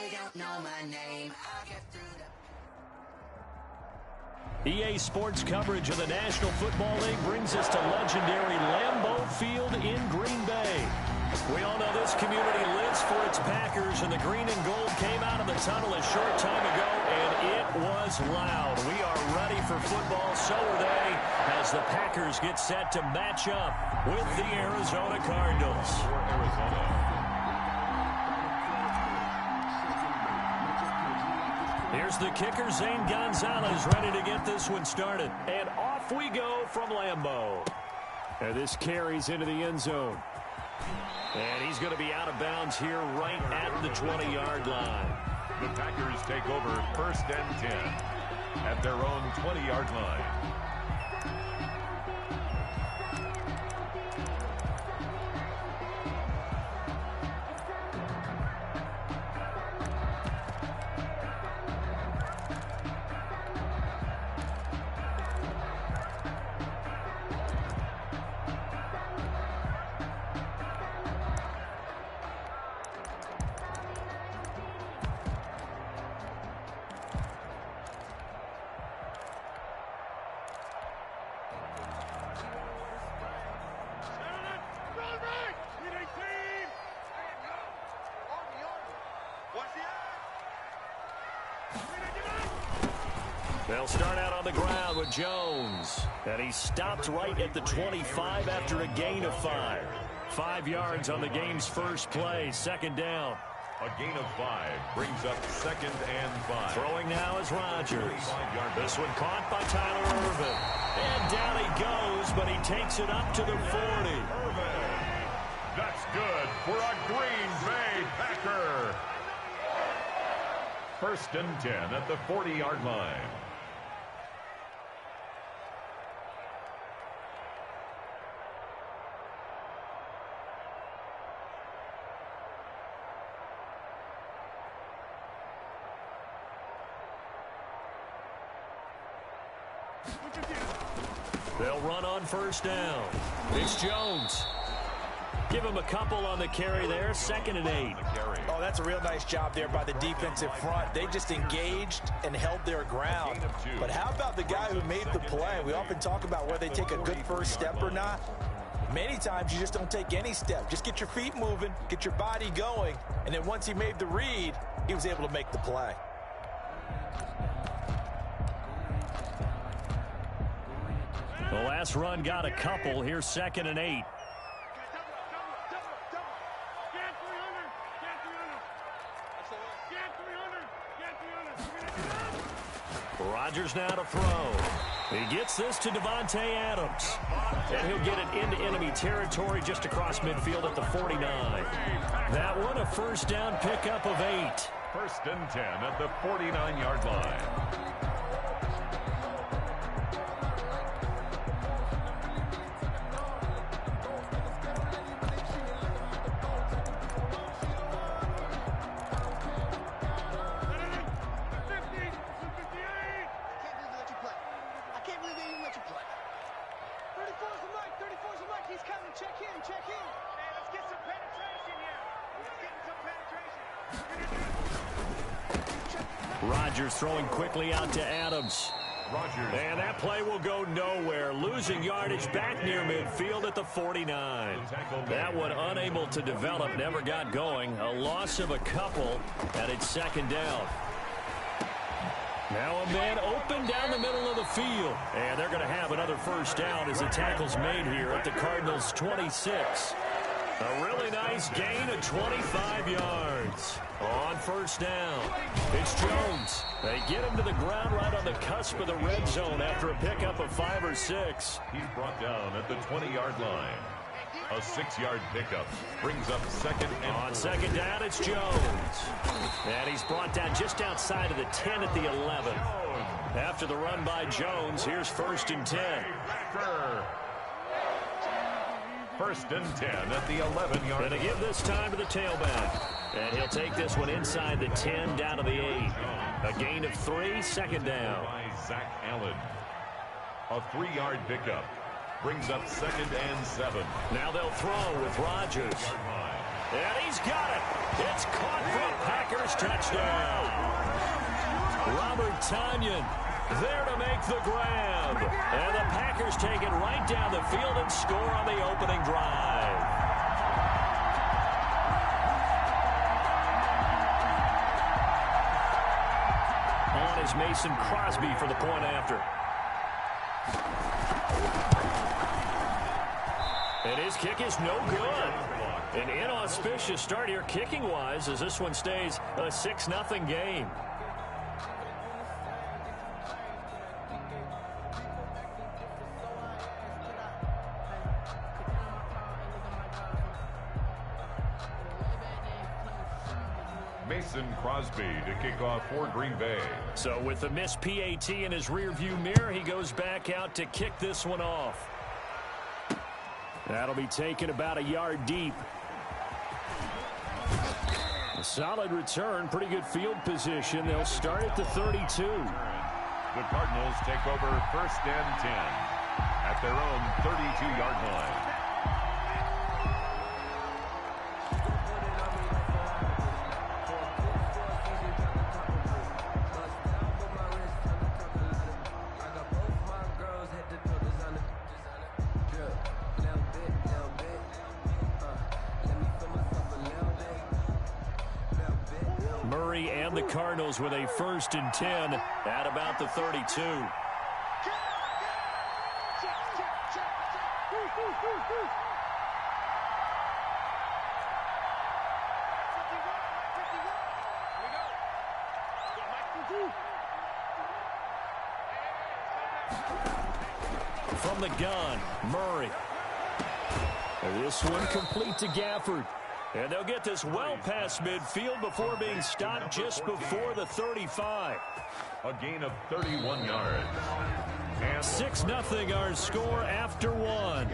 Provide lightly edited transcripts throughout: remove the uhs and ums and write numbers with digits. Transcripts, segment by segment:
they don't know my name. I'll get through the... EA Sports coverage of the National Football League brings us to legendary Lambeau Field in Green Bay. We all know this community lives for its Packers, and the green and gold came out of the tunnel a short time ago, and it was loud. We are ready for football, so are they, as the Packers get set to match up with the Arizona Cardinals. Here's the kicker, Zane Gonzalez, ready to get this one started. And off we go from Lambeau. And this carries into the end zone. And he's going to be out of bounds here right at the 20-yard line. The Packers take over 1st and 10 at their own 20-yard line. They'll start out on the ground with Jones. And he stopped right at the 25 after a gain of 5. 5 yards on the game's first play, 2nd down. A gain of 5 brings up 2nd and 5. Throwing now is Rodgers. This one caught by Tyler Irvin. And down he goes, but he takes it up to the 40. That's good for a Green Bay Packer. 1st and 10 at the 40-yard line. They'll run on 1st down. It's Jones. Give him a couple on the carry there. 2nd and 8. Oh, that's a real nice job there by the defensive front. They just engaged and held their ground. But how about the guy who made the play? We often talk about whether they take a good first step or not. Many times you just don't take any step. Just get your feet moving, get your body going, and then once he made the read, he was able to make the play. The last run got a couple. Here's 2nd and 8. Rodgers now to throw. He gets this to Devontae Adams. And he'll get it into enemy territory just across midfield at the 49. That one, a 1st down pickup of 8. 1st and 10 at the 49-yard line. Rodgers throwing quickly out to Adams. And that play will go nowhere. Losing yardage back near midfield at the 49. That one unable to develop, never got going. A loss of a couple, and it's 2nd down. Now a man open down the middle of the field. And they're going to have another 1st down as the tackle's made here at the Cardinals' 26. A really nice gain of 25 yards. On 1st down, it's Jones. They get him to the ground right on the cusp of the red zone after a pickup of 5 or 6. He's brought down at the 20-yard line. A 6-yard pickup brings up 2nd and 4. On 2nd down, it's Jones. And he's brought down just outside of the 10 at the 11. After the run by Jones, here's 1st and 10. 1st and 10 at the 11-yard line. Going to give this time to the tailback. And he'll take this one inside the 10 down to the 8. A gain of 3, 2nd down. By Zach Allen. A 3-yard pickup brings up 2nd and 7. Now they'll throw with Rodgers. And he's got it. It's caught for a Packers touchdown. Robert Tonyan there to make the grab. And the Packers take it right down the field and score on the opening drive. On is Mason Crosby for the point after. And his kick is no good. An inauspicious start here kicking-wise as this one stays a 6-0 game. Mason Crosby to kick off for Green Bay. So with the missed PAT in his rearview mirror, he goes back out to kick this one off. That'll be taken about a yard deep. A solid return, pretty good field position. They'll start at the 32. The Cardinals take over 1st and 10 at their own 32-yard line. And the Cardinals with a 1st and 10 at about the 32. From the gun, Murray. And this one complete to Gafford. And they'll get this well past midfield before being stopped just before the 35. A gain of 31 yards. And 6-0 our score after one.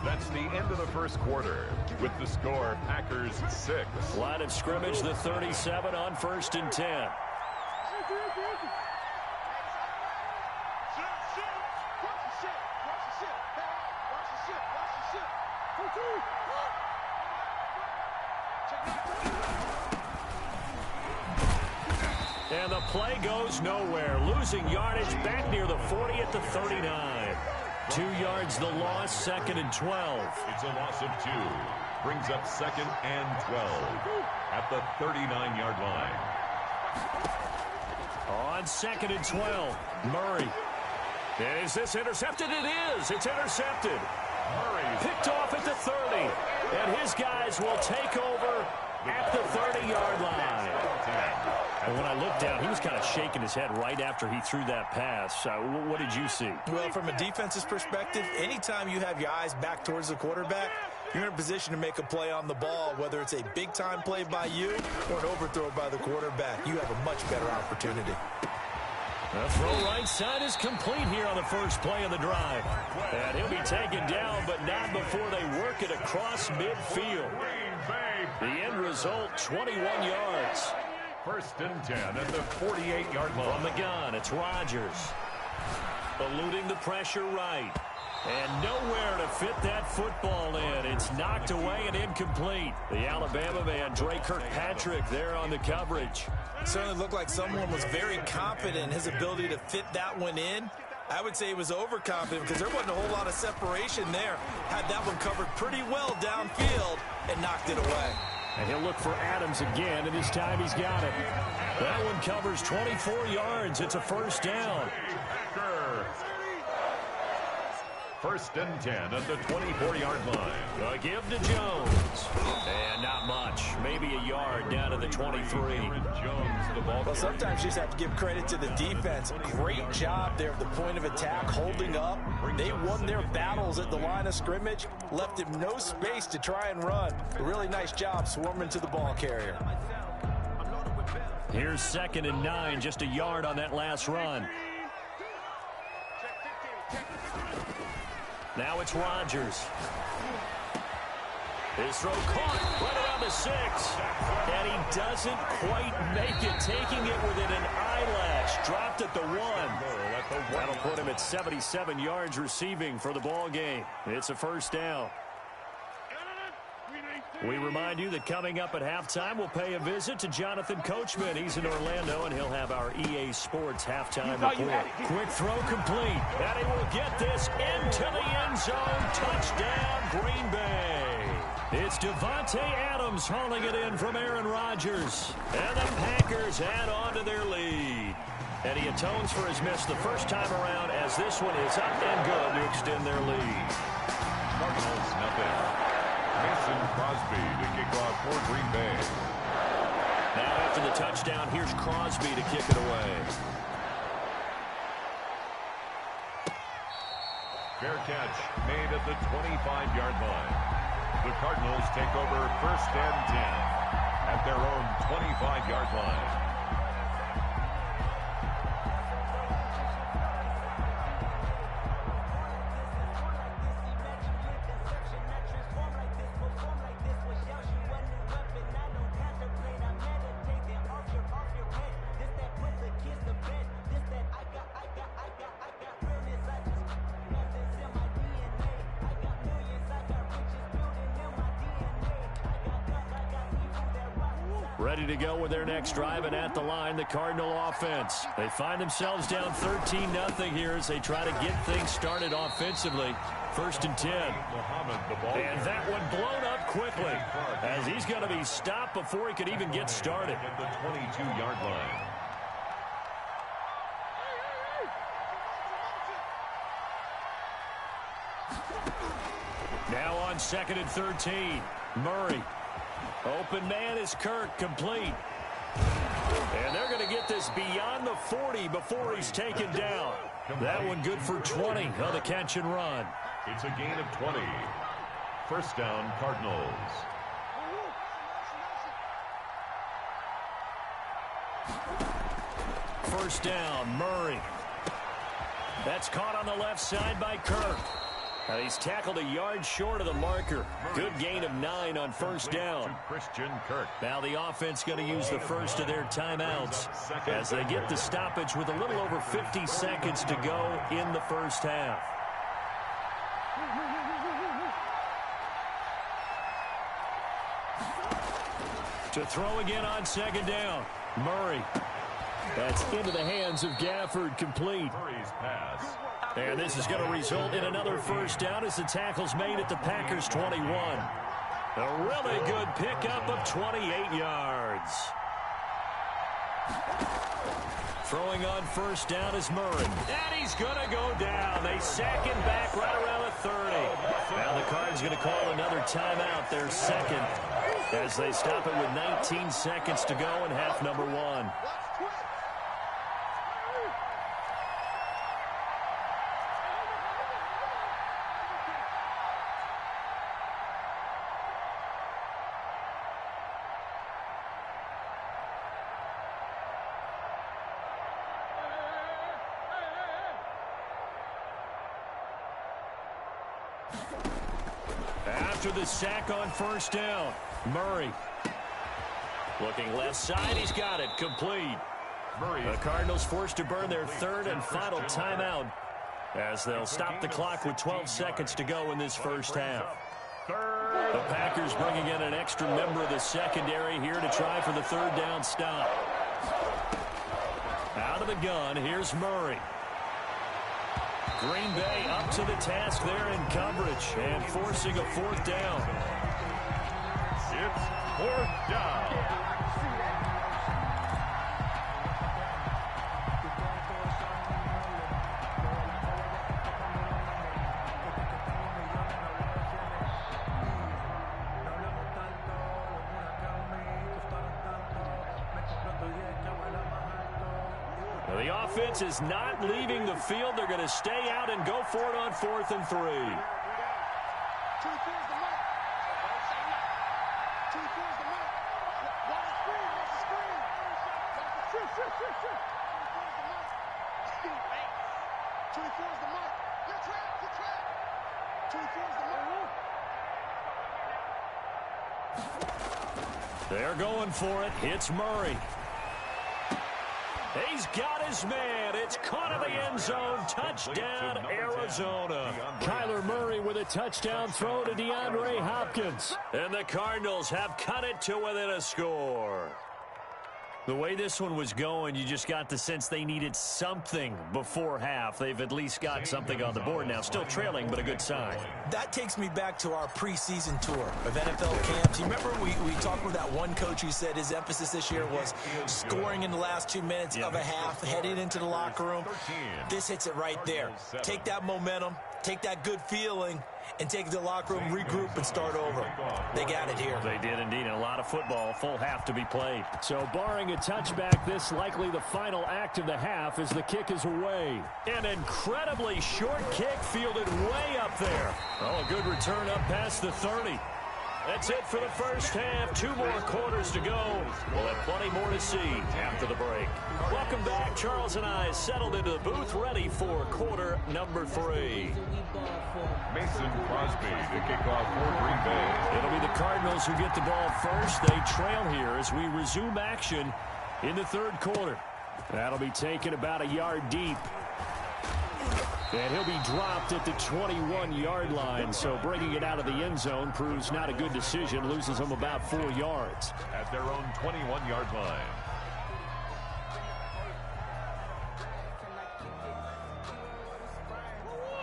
That's the end of the first quarter. With the score, Packers 6. Line of scrimmage, the 37 on 1st and 10. And the play goes nowhere. Losing yardage back near the 40 at the 39. 2 yards the loss, 2nd and 12. It's a loss of 2. Brings up 2nd and 12 at the 39-yard line. On 2nd and 12, Murray. And is this intercepted? It is. It's intercepted. Murray picked off at the 30. And his guys will take over at the 30-yard line. And when I looked down, he was kind of shaking his head right after he threw that pass. What did you see? Well, from a defense's perspective, anytime you have your eyes back towards the quarterback, you're in a position to make a play on the ball, whether it's a big-time play by you or an overthrow by the quarterback. You have a much better opportunity. The throw right side is complete here on the first play of the drive. And he'll be taken down, but not before they work it across midfield. The end result, 21 yards. 1st and 10 at the 48-yard line. From the gun, it's Rodgers. Eluding the pressure right. And nowhere to fit that football in. It's knocked away and incomplete. The Alabama man, Dre Kirkpatrick, there on the coverage. It certainly looked like someone was very confident in his ability to fit that one in. I would say he was overconfident because there wasn't a whole lot of separation there. Had that one covered pretty well downfield and knocked it away. And he'll look for Adams again, and this time he's got it. That one covers 24 yards. It's a first down. 1st and 10 at the 24-yard line. A give to Jones. And not much. Maybe a yard down to the 23. Jones, the ball. Well, sometimes you just have to give credit to the defense. Great job there at the point of attack, holding up. They won their battles at the line of scrimmage, left him no space to try and run. A really nice job swarming to the ball carrier. Here's 2nd and 9, just a yard on that last run. Now it's Rodgers. His throw caught right around the 6. And he doesn't quite make it, taking it within an eyelash. Dropped at the 1. That'll put him at 77 yards receiving for the ball game. It's a first down. We remind you that coming up at halftime, we'll pay a visit to Jonathan Coachman. He's in Orlando, and he'll have our EA Sports halftime report. Quick throw complete. And he will get this into the end zone. Touchdown, Green Bay. It's Devontae Adams hauling it in from Aaron Rodgers. And the Packers add on to their lead. And he atones for his miss the first time around as this one is up and good to extend their lead. Cardinals nothing. Mason Crosby to kick off for Green Bay. Now after the touchdown, here's Crosby to kick it away. Fair catch made at the 25-yard line. The Cardinals take over 1st and 10 at their own 25-yard line. Ready to go with their next drive, and at the line, the Cardinal offense. They find themselves down 13-0 here as they try to get things started offensively. 1st and 10. And that one blown up quickly as he's going to be stopped before he could even get started. At the 22-yard line. Now on 2nd and 13. Murray. Open man is Kirk, complete. And they're going to get this beyond the 40 before he's taken down. That one good for 20 on the catch and run. It's a gain of 20. 1st down, Cardinals. First down, Murray. That's caught on the left side by Kirk. He's tackled a yard short of the marker. Good gain of 9 on 1st down. Christian Kirk. Now the offense going to use the first of their timeouts as they get the stoppage with a little over 50 seconds to go in the first half. To throw again on 2nd down. Murray. That's into the hands of Gafford, complete. Murray's pass. And this is going to result in another first down as the tackle's made at the Packers' 21. A really good pickup of 28 yards. Throwing on 1st down is Murray. And he's going to go down. They sack him back right around the 30. Now the Cards going to call another timeout, their 2nd, as they stop it with 19 seconds to go in half number 1. After the sack on 1st down, Murray. Looking left side, he's got it, complete. The Cardinals forced to burn their 3rd and final timeout as they'll stop the clock with 12 seconds to go in this first half. The Packers bringing in an extra member of the secondary here to try for the 3rd down stop. Out of the gun, here's Murray. Green Bay up to the task there in coverage and forcing a 4th down. It's 4th down. The offense is not leaving the field. They're going to stay out and go for it on 4th and 3. They're going for it. It's Murray. He's got his man. It's caught in the end zone. Touchdown, Arizona. Kyler Murray with a touchdown throw to DeAndre Hopkins. And the Cardinals have cut it to within a score. The way this one was going, you just got the sense they needed something before half. They've at least got something on the board now. Still trailing, but a good sign. That takes me back to our preseason tour of NFL camps. You remember we talked with that one coach who said his emphasis this year was scoring in the last 2 minutes of a half, heading into the locker room. This hits it right there. Take that momentum, take that good feeling, and take the locker room, regroup, and start over. They got it here. They did indeed. And a lot of football, full half to be played. So barring a touchback, this likely the final act of the half as the kick is away. An incredibly short kick fielded way up there. Oh, a good return up past the 30. That's it for the first half. 2 more quarters to go. We'll have plenty more to see after the break. Welcome back. Charles and I settled into the booth, ready for quarter number 3. Mason Crosby to kick off for Green Bay. It'll be the Cardinals who get the ball first. They trail here as we resume action in the third quarter. That'll be taken about a yard deep. And he'll be dropped at the 21-yard line, so bringing it out of the end zone proves not a good decision, loses them about 4 yards. At their own 21-yard line.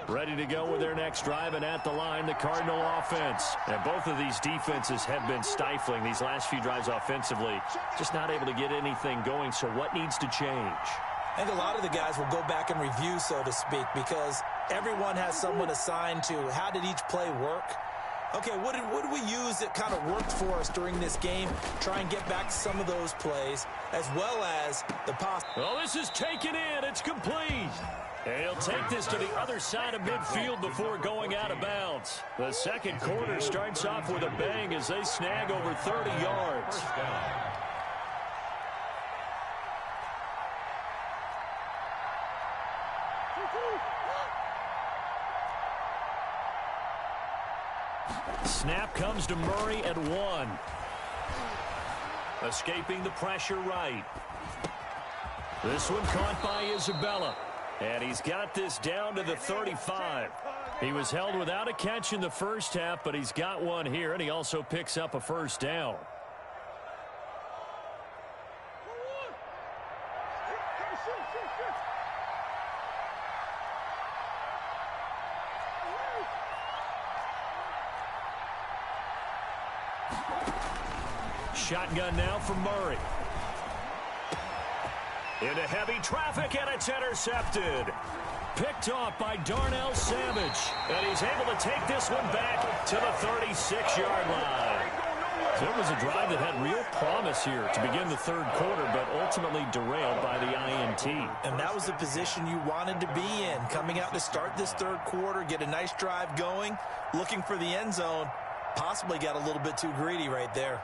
Ready to go with their next drive, and at the line, the Cardinal offense. And both of these defenses have been stifling these last few drives offensively. Just not able to get anything going, so what needs to change? I think a lot of the guys will go back and review, so to speak, because everyone has someone assigned to how did each play work. Okay, what did we use that kind of worked for us during this game? Try and get back some of those plays, as well as the Well, this is taken in. It's complete. And he'll take this to the other side of midfield before going out of bounds. The second quarter starts off with a bang as they snag over 30 yards. Snap comes to Murray at 1. Escaping the pressure right. This one caught by Isabella. And he's got this down to the 35. He was held without a catch in the first half, but he's got one here, and he also picks up a first down. Shotgun now for Murray. Into heavy traffic, and it's intercepted. Picked off by Darnell Savage. And he's able to take this one back to the 36-yard line. So it was a drive that had real promise here to begin the third quarter, but ultimately derailed by the INT. And that was the position you wanted to be in. Coming out to start this third quarter, get a nice drive going, looking for the end zone. Possibly got a little bit too greedy right there.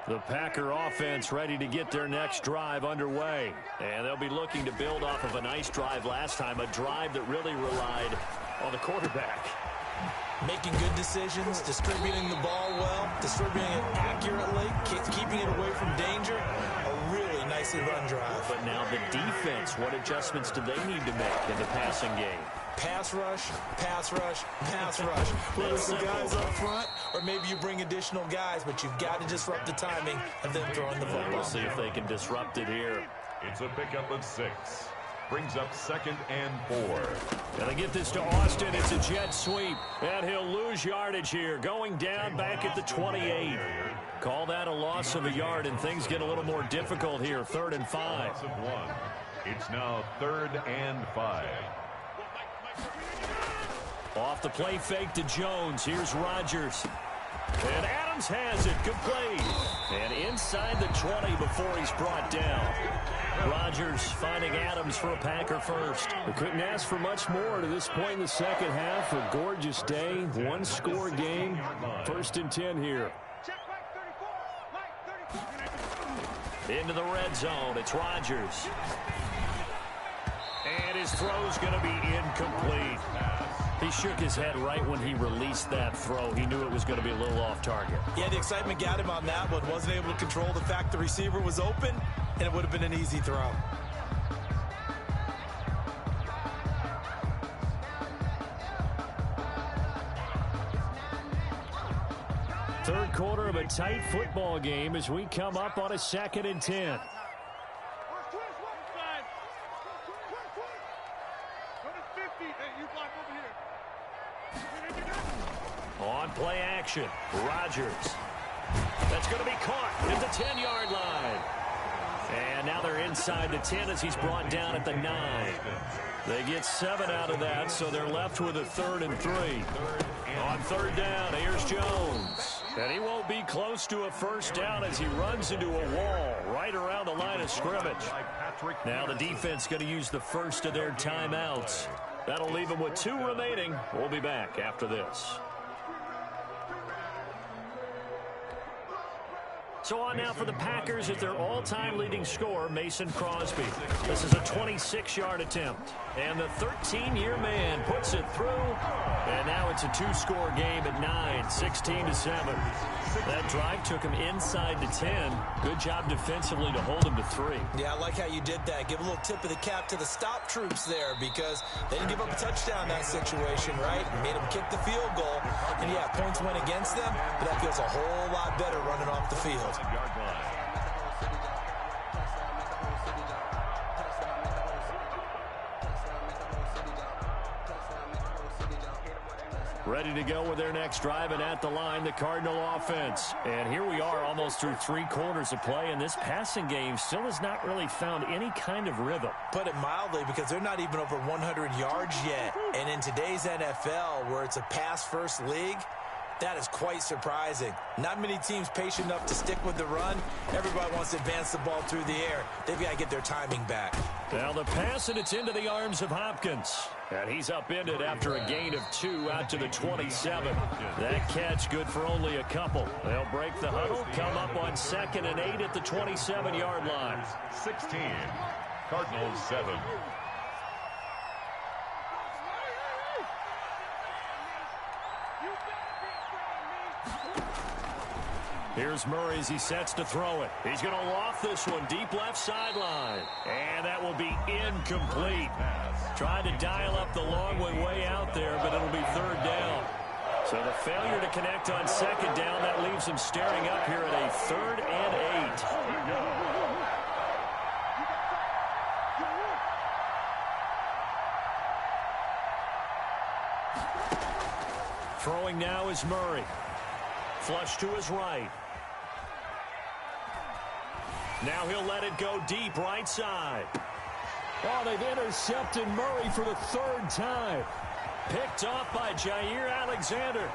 The Packer offense ready to get their next drive underway. And they'll be looking to build off of a nice drive last time, a drive that really relied on the quarterback. Making good decisions, distributing the ball well, distributing it accurately, keeping it away from danger. A really nicely run drive. But now the defense, what adjustments do they need to make in the passing game? Pass rush, pass rush, pass rush. Whether it's the guys up front or maybe you bring additional guys, but you've got to disrupt the timing of them throwing the football. We'll see if they can disrupt it here. It's a pickup of 6. Brings up 2nd and 4. Gonna get this to Austin. It's a jet sweep. And he'll lose yardage here. Going down back at the 28. Call that a loss of a yard, and things get a little more difficult here. 3rd and 5. It's now 3rd and 5. Off the play fake to Jones. Here's Rodgers. And Adams has it. Good play. And inside the 20 before he's brought down. Rodgers finding Adams for a Packer first. They couldn't ask for much more to this point in the second half. A gorgeous day. One-score game. 1st and 10 here. Into the red zone. It's Rodgers. And his throw's going to be incomplete. He shook his head right when he released that throw. He knew it was going to be a little off target. Yeah, the excitement got him on that one. Wasn't able to control the fact the receiver was open, and it would have been an easy throw. Third quarter of a tight football game as we come up on a 2nd and 10. On play action, Rodgers. That's going to be caught at the 10-yard line. And now they're inside the 10 as he's brought down at the 9. They get 7 out of that, so they're left with a 3rd and 3. On 3rd down, here's Jones. And he won't be close to a first down as he runs into a wall right around the line of scrimmage. Now the defense going to use the first of their timeouts. That'll leave them with 2 remaining. We'll be back after this. So on now for the Packers is their all-time leading scorer, Mason Crosby. This is a 26-yard attempt. And the 13-year man puts it through. And now it's a 2-score game at 9, 16-7. That drive took him inside the 10. Good job defensively to hold him to 3. Yeah, I like how you did that. Give a little tip of the cap to the stop troops there because they didn't give up a touchdown in that situation, right? Made them kick the field goal. And, yeah, points went against them, but that feels a whole lot better running off the field. Ready to go with their next drive, and at the line, the Cardinal offense. And here we are almost through 3 quarters of play, and this passing game still has not really found any kind of rhythm. Put it mildly, because they're not even over 100 yards yet. And in today's NFL, where it's a pass-first league, that is quite surprising. Not many teams patient enough to stick with the run. Everybody wants to advance the ball through the air. They've got to get their timing back. Now the pass, and it's into the arms of Hopkins. And he's upended after a gain of 2 out to the 27. That catch good for only a couple. They'll break the huddle, come up on 2nd and 8 at the 27-yard line. 16, Cardinals 7. Here's Murray as he sets to throw it. He's going to loft this one deep left sideline. And that will be incomplete. Trying to dial up the long one way out there, but it'll be 3rd down. So the failure to connect on 2nd down, that leaves him staring up here at a 3rd and 8. Throwing now is Murray. Flush to his right. Now he'll let it go deep right side. Oh, they've intercepted Murray for the 3rd time. Picked off by Jair Alexander.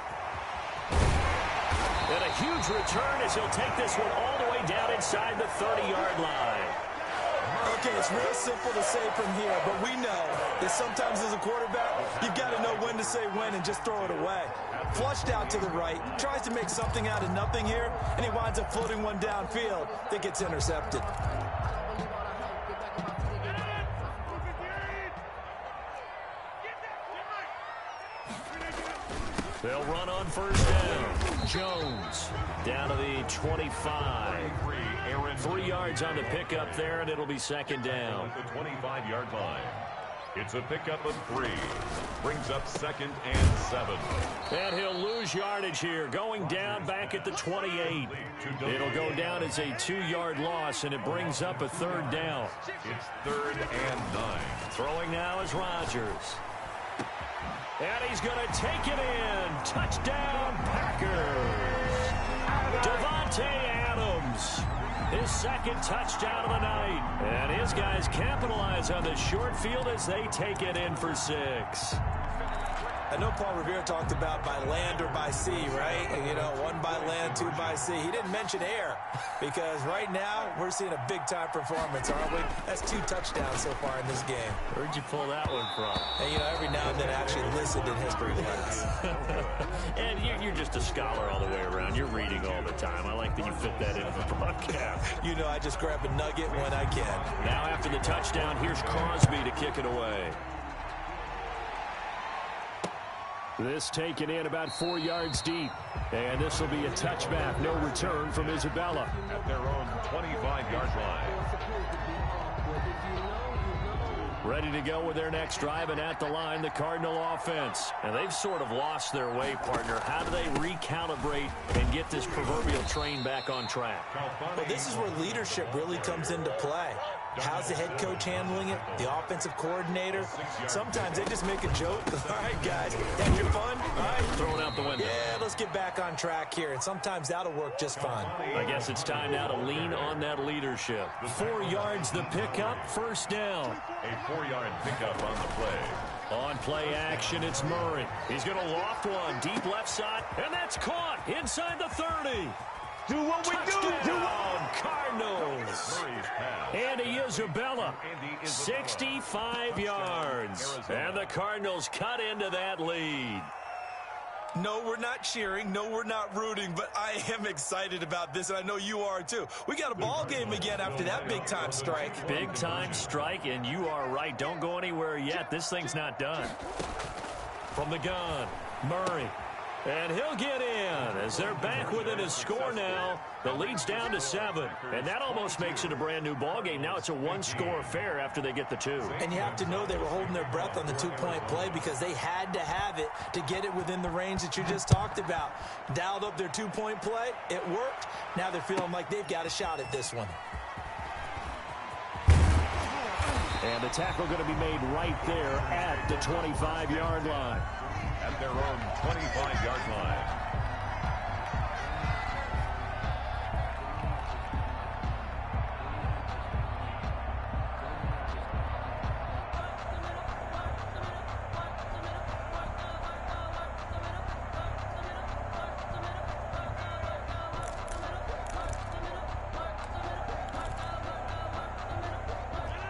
And a huge return as he'll take this one all the way down inside the 30-yard line. Okay, it's real simple to say from here, but we know that sometimes as a quarterback, you've got to know when to say when and just throw it away. Flushed out to the right, tries to make something out of nothing here, and he winds up floating one downfield that gets intercepted. They'll run on 1st down. Jones down to the 25. 3 yards on the pickup there, and it'll be 2nd down. The 25-yard line. It's a pickup of 3. Brings up 2nd and 7. And he'll lose yardage here, going down back at the 28. It'll go down as a 2-yard loss, and it brings up a 3rd down. It's 3rd and 9. Throwing now is Rodgers. And he's going to take it in. Touchdown, Packers. Davante Adams. His 2nd touchdown of the night. And his guys capitalize on the short field as they take it in for 6. I know Paul Revere talked about by land or by sea, right? And, you know, 1 by land, 2 by sea. He didn't mention air because right now we're seeing a big-time performance, aren't we? That's 2 touchdowns so far in this game. Where'd you pull that one from? And, you know, every now and then I actually listened in history class. And you're just a scholar all the way around. You're reading all the time. I like that you fit that into the broadcast. You know, I just grab a nugget when I can. Now after the touchdown, here's Crosby to kick it away. This taken in about 4 yards deep. And this will be a touchback. No return from Isabella. At their own 25-yard line. Ready to go with their next drive, and at the line, the Cardinal offense. And they've sort of lost their way, partner. How do they recalibrate and get this proverbial train back on track? Well, this is where leadership really comes into play. How's the head coach handling it? The offensive coordinator? Sometimes they just make a joke. All right, guys, have your fun. All right. Thrown out the window. Yeah, let's get back on track here. And sometimes that'll work just fine. I guess it's time now to lean on that leadership. 4 yards the pickup, first down. A 4-yard pickup on the play. On play action, it's Murray. He's going to loft one, deep left side, and that's caught inside the 30. Do what we do. Cardinals. Andy Isabella, 65 yards. And the Cardinals cut into that lead. No, we're not cheering. No, we're not rooting, but I am excited about this, and I know you are too. We got a ball game again after that big-time strike. Big-time strike, and you are right. Don't go anywhere yet. This thing's not done. From the gun, Murray. And he'll get in as they're back within a score now. The lead's down to 7, and that almost makes it a brand-new ball game. Now it's a one-score affair after they get the 2. And you have to know they were holding their breath on the two-point play because they had to have it to get it within the range that you just talked about. Dialed up their two-point play. It worked. Now they're feeling like they've got a shot at this one. And the tackle going to be made right there at the 25-yard line. At their own 25-yard line.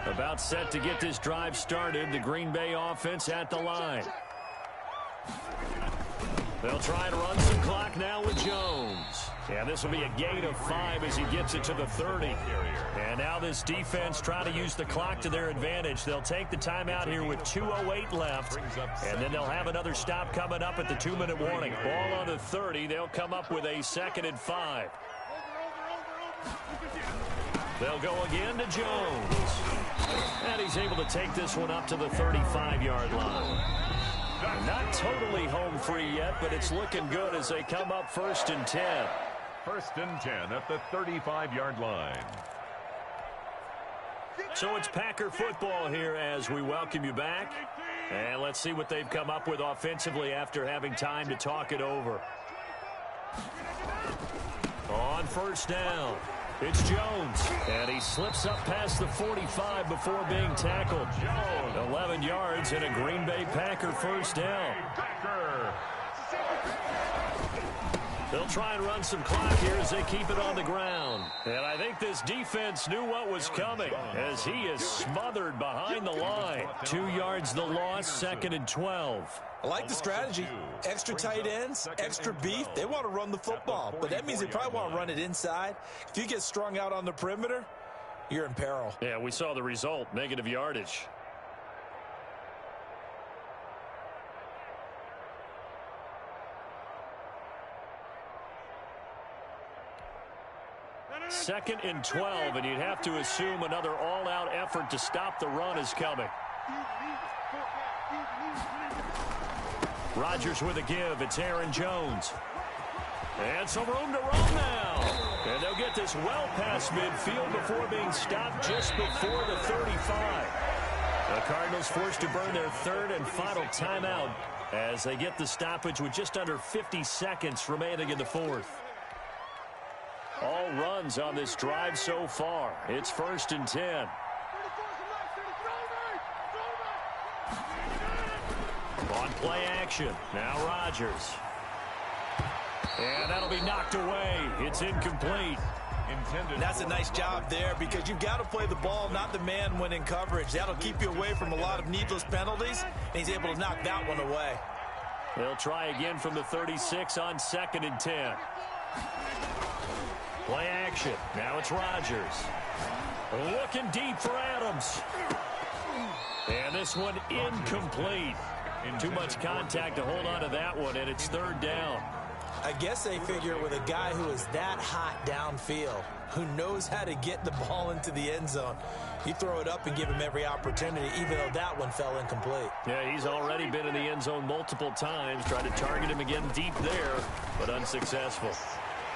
About set to get this drive started. The Green Bay offense at the line. They'll try and run some clock now with Jones. Yeah, this will be a gain of 5 as he gets it to the 30. And now this defense trying to use the clock to their advantage. They'll take the timeout here with 2:08 left. And then they'll have another stop coming up at the 2-minute warning. Ball on the 30. They'll come up with a 2nd and 5. They'll go again to Jones. And he's able to take this one up to the 35-yard line. Not totally home free yet, but it's looking good as they come up 1st and 10. 1st and 10 at the 35-yard line. So it's Packer football here as we welcome you back. And let's see what they've come up with offensively after having time to talk it over. On 1st down, it's Jones. And he slips up past the 45 before being tackled. 11 yards and a Green Bay Packer 1st down. They'll try and run some clock here as they keep it on the ground. And I think this defense knew what was coming as he is smothered behind the line. 2 yards the loss, 2nd and 12. I like the strategy. Extra tight ends, extra beef. They want to run the football, but that means they probably want to run it inside. If you get strung out on the perimeter, you're in peril. Yeah, we saw the result, negative yardage. Second and 12, and you'd have to assume another all-out effort to stop the run is coming. Rodgers with a give. It's Aaron Jones. And some room to run now. And they'll get this well past midfield before being stopped just before the 35. The Cardinals forced to burn their 3rd and final timeout as they get the stoppage with just under 50 seconds remaining in the 4th. All runs on this drive so far. It's 1st and 10. On play action, now Rodgers. And that'll be knocked away. It's incomplete. That's a nice job there because you've got to play the ball, not the man when in coverage. That'll keep you away from a lot of needless penalties, and he's able to knock that one away. They'll try again from the 36 on 2nd and 10. Play action. Now it's Rodgers. Looking deep for Adams. And this one incomplete. Too much contact to hold on to that one, and it's third down. I guess they figure with a guy who is that hot downfield, who knows how to get the ball into the end zone, you throw it up and give him every opportunity, even though that one fell incomplete. Yeah, he's already been in the end zone multiple times, tried to target him again deep there, but unsuccessful.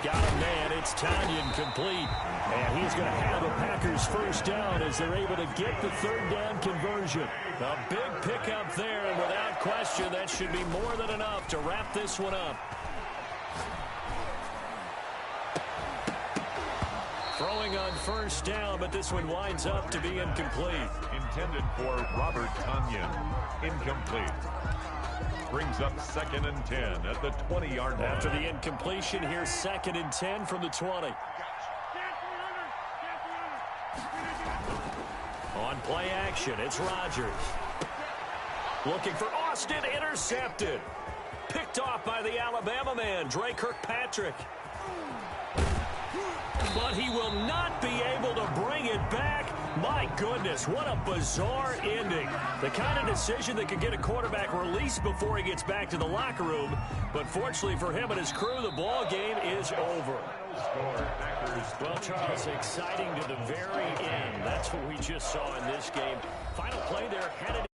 Got him, man. It's Tanyan complete. And he's going to have the Packers first down as they're able to get the third down conversion. A big pickup there, and without question, that should be more than enough to wrap this one up. Throwing on first down, but this one winds up to be incomplete. Intended for Robert Tanyan. Incomplete. Brings up 2nd and 10 at the 20-yard line. After the incompletion, here's 2nd and 10 from the 20. On play action, it's Rodgers. Looking for Austin, intercepted. Picked off by the Alabama man, Dre Kirkpatrick. But he will not be able to bring it back. My goodness, what a bizarre ending. The kind of decision that could get a quarterback released before he gets back to the locker room. But fortunately for him and his crew, the ball game is over. Well, Charles, exciting to the very end. That's what we just saw in this game. Final play there, headed